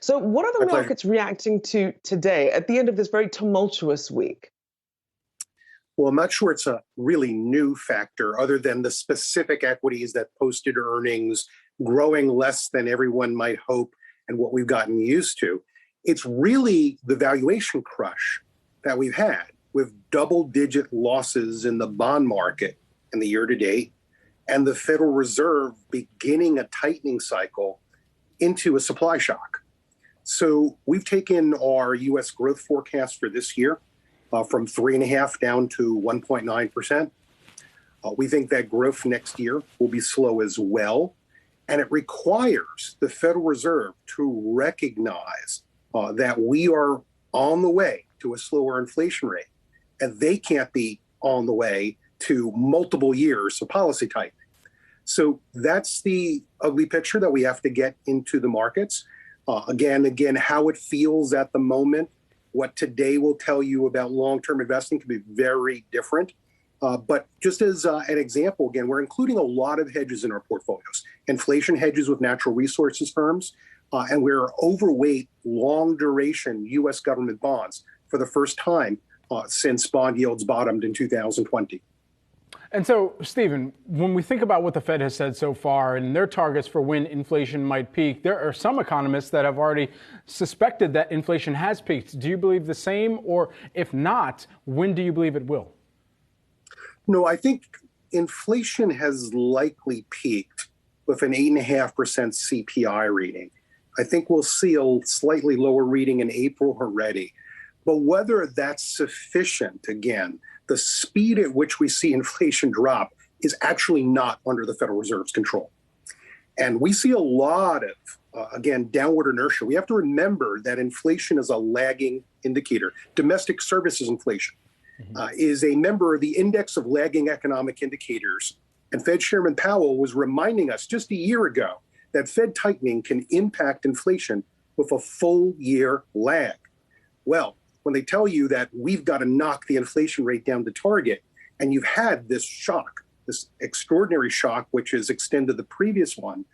So what are the My pleasure. markets reacting to today at the end of this very tumultuous week? Well, I'm not sure it's a really new factor other than the specific equities that posted earnings growing less than everyone might hope and what we've gotten used to. It's really the valuation crush that we've had with double-digit losses in the bond market in the year to date, and the Federal Reserve beginning a tightening cycle into a supply shock. So we've taken our U.S. growth forecast for this year from 3.5% down to 1.9%. We think that growth next year will be slow as well. And it requires the Federal Reserve to recognize that we are on the way to a slower inflation rate. And they can't be on the way to multiple years of policy tightening. So that's the ugly picture that we have to get into the markets. Again, how it feels at the moment, what today will tell you about long-term investing can be very different. But just as an example, again, we're including a lot of hedges in our portfolios. Inflation hedges with natural resources firms, and we're overweight long-duration U.S. government bonds for the first time since bond yields bottomed in 2020. And so, Stephen, when we think about what the Fed has said so far and their targets for when inflation might peak, there are some economists that have already suspected that inflation has peaked. Do you believe the same? Or if not, when do you believe it will? No, I think inflation has likely peaked with an 8.5% CPI reading. I think we'll see a slightly lower reading in April already. But whether that's sufficient, again, the speed at which we see inflation drop is actually not under the Federal Reserve's control. And we see a lot of, again, downward inertia. We have to remember that inflation is a lagging indicator. Domestic services inflation is a member of the index of lagging economic indicators. And Fed Chairman Powell was reminding us just a year ago that Fed tightening can impact inflation with a full year lag. Well, when they tell you that we've got to knock the inflation rate down to target, and you've had this shock, this extraordinary shock, which has extended the previous one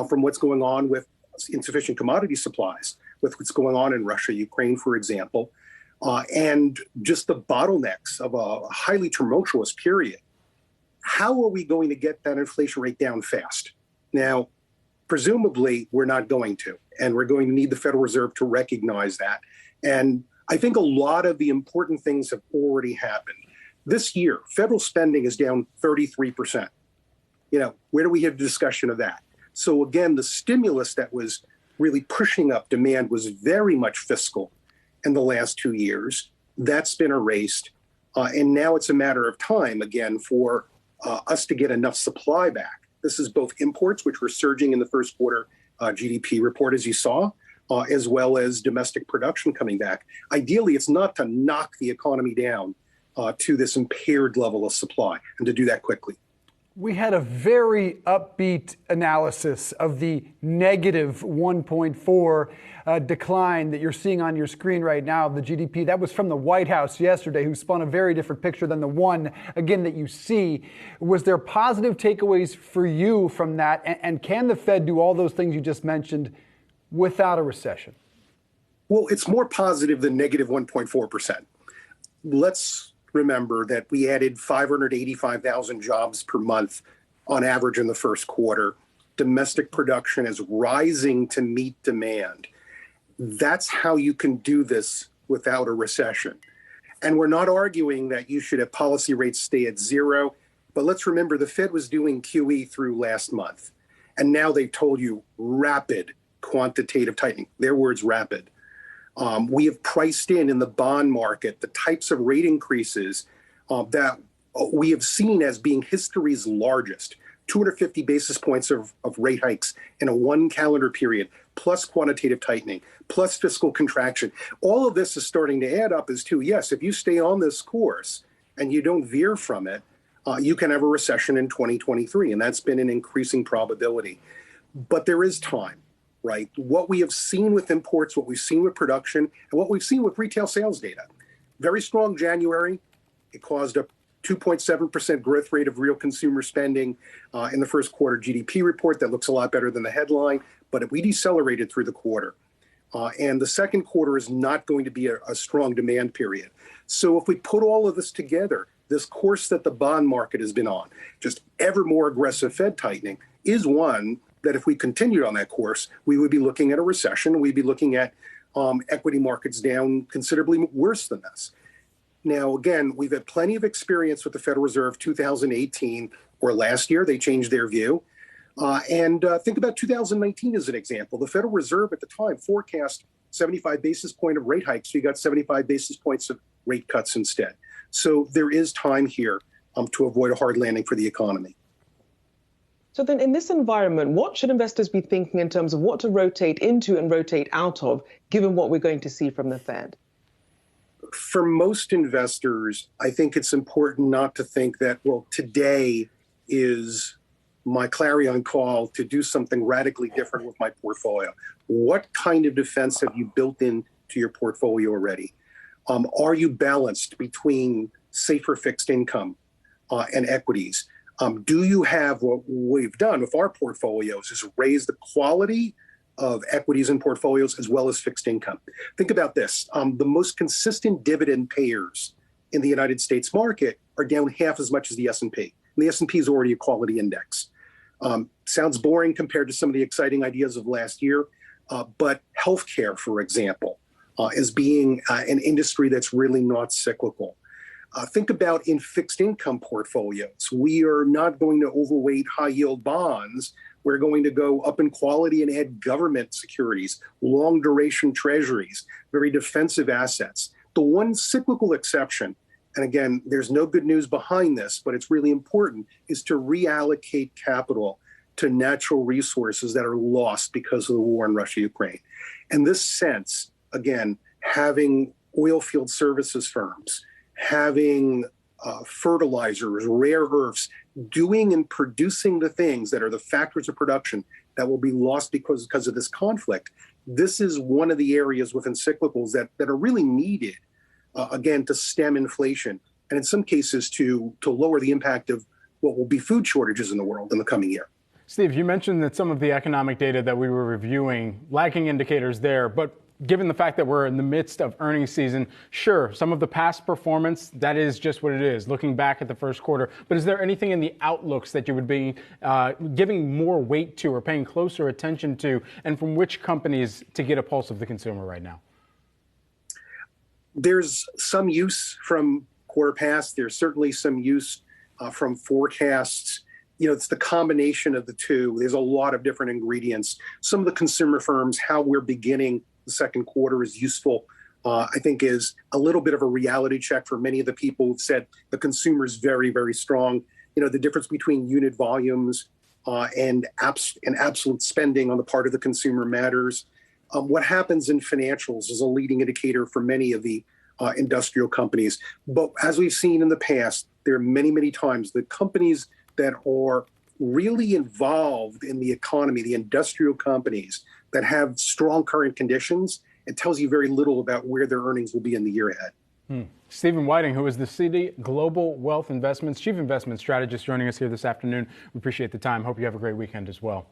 from what's going on with insufficient commodity supplies, with what's going on in Russia, Ukraine, for example, and just the bottlenecks of a highly tumultuous period. How are we going to get that inflation rate down fast? Now, presumably, we're not going to, and we're going to need the Federal Reserve to recognize that. And I think a lot of the important things have already happened. This year, federal spending is down 33%. Where do we have discussion of that? So again, the stimulus that was really pushing up demand was very much fiscal in the last 2 years. That's been erased. And now it's a matter of time, again, for us to get enough supply back. This is both imports, which were surging in the first quarter GDP report, as you saw, as well as domestic production coming back. Ideally, it's not to knock the economy down to this impaired level of supply, and to do that quickly. We had a very upbeat analysis of the negative 1.4 decline that you're seeing on your screen right now of the GDP. That was from the White House yesterday, who spun a very different picture than the one, again, that you see. Was there positive takeaways for you from that? And can the Fed do all those things you just mentioned without a recession? Well, it's more positive than negative 1.4%. Let's remember that we added 585,000 jobs per month on average in the first quarter. Domestic production is rising to meet demand. That's how you can do this without a recession. And we're not arguing that you should have policy rates stay at zero, but let's remember the Fed was doing QE through last month. And now they've told you rapid quantitative tightening. Their words, rapid. We have priced in the bond market the types of rate increases that we have seen as being history's largest. 250 basis points of rate hikes in a one calendar period, plus quantitative tightening, plus fiscal contraction. All of this is starting to add up as to, yes, if you stay on this course and you don't veer from it, you can have a recession in 2023. And that's been an increasing probability. But there is time. Right. What we have seen with imports, what we've seen with production, and what we've seen with retail sales data. Very strong January. It caused a 2.7% growth rate of real consumer spending in the first quarter GDP report. That looks a lot better than the headline, but we decelerated through the quarter. And the second quarter is not going to be a strong demand period. So if we put all of this together, this course that the bond market has been on, just ever more aggressive Fed tightening, is one that if we continued on that course, we would be looking at a recession. We'd be looking at equity markets down considerably worse than this. Now, again, we've had plenty of experience with the Federal Reserve 2018 or last year. They changed their view. And think about 2019 as an example. The Federal Reserve at the time forecast 75 basis point of rate hikes. So you got 75 basis points of rate cuts instead. So there is time here to avoid a hard landing for the economy. So then in this environment, what should investors be thinking in terms of what to rotate into and rotate out of, given what we're going to see from the Fed? For most investors, I think it's important not to think that, well, today is my clarion call to do something radically different with my portfolio. What kind of defense have you built into your portfolio already? Are you balanced between safer fixed income and equities? Do you have what we've done with our portfolios is raise the quality of equities and portfolios as well as fixed income? Think about this. The most consistent dividend payers in the United States market are down half as much as the S&P. And the S&P is already a quality index. Sounds boring compared to some of the exciting ideas of last year, but healthcare, for example, is being an industry that's really not cyclical. Think about in fixed income portfolios. We are not going to overweight high yield bonds. We're going to go up in quality and add government securities, long duration treasuries, very defensive assets. The one cyclical exception, and again, there's no good news behind this, but it's really important, is to reallocate capital to natural resources that are lost because of the war in Russia-Ukraine. And this sense, again, having oil field services firms, having fertilizers, rare earths, doing and producing the things that are the factors of production that will be lost because of this conflict. This is one of the areas within cyclicals that are really needed, again, to stem inflation, and in some cases to lower the impact of what will be food shortages in the world in the coming year. Steve, you mentioned that some of the economic data that we were reviewing, lacking indicators there, but given the fact that we're in the midst of earnings season, sure, some of the past performance, that is just what it is, looking back at the first quarter. But is there anything in the outlooks that you would be giving more weight to or paying closer attention to, and from which companies to get a pulse of the consumer right now? There's some use from quarter past. There's certainly some use from forecasts. You know, it's the combination of the two. There's a lot of different ingredients. Some of the consumer firms, how we're beginning the second quarter is useful, I think is a little bit of a reality check for many of the people who've said the consumer is very, very strong. You know, the difference between unit volumes and absolute spending on the part of the consumer matters. What happens in financials is a leading indicator for many of the industrial companies. But as we've seen in the past, there are many, many times the companies that are really involved in the economy, the industrial companies that have strong current conditions, it tells you very little about where their earnings will be in the year ahead. Stephen Wieting, who is the Citi Global Wealth Investments Chief Investment Strategist, joining us here this afternoon. We appreciate the time. Hope you have a great weekend as well.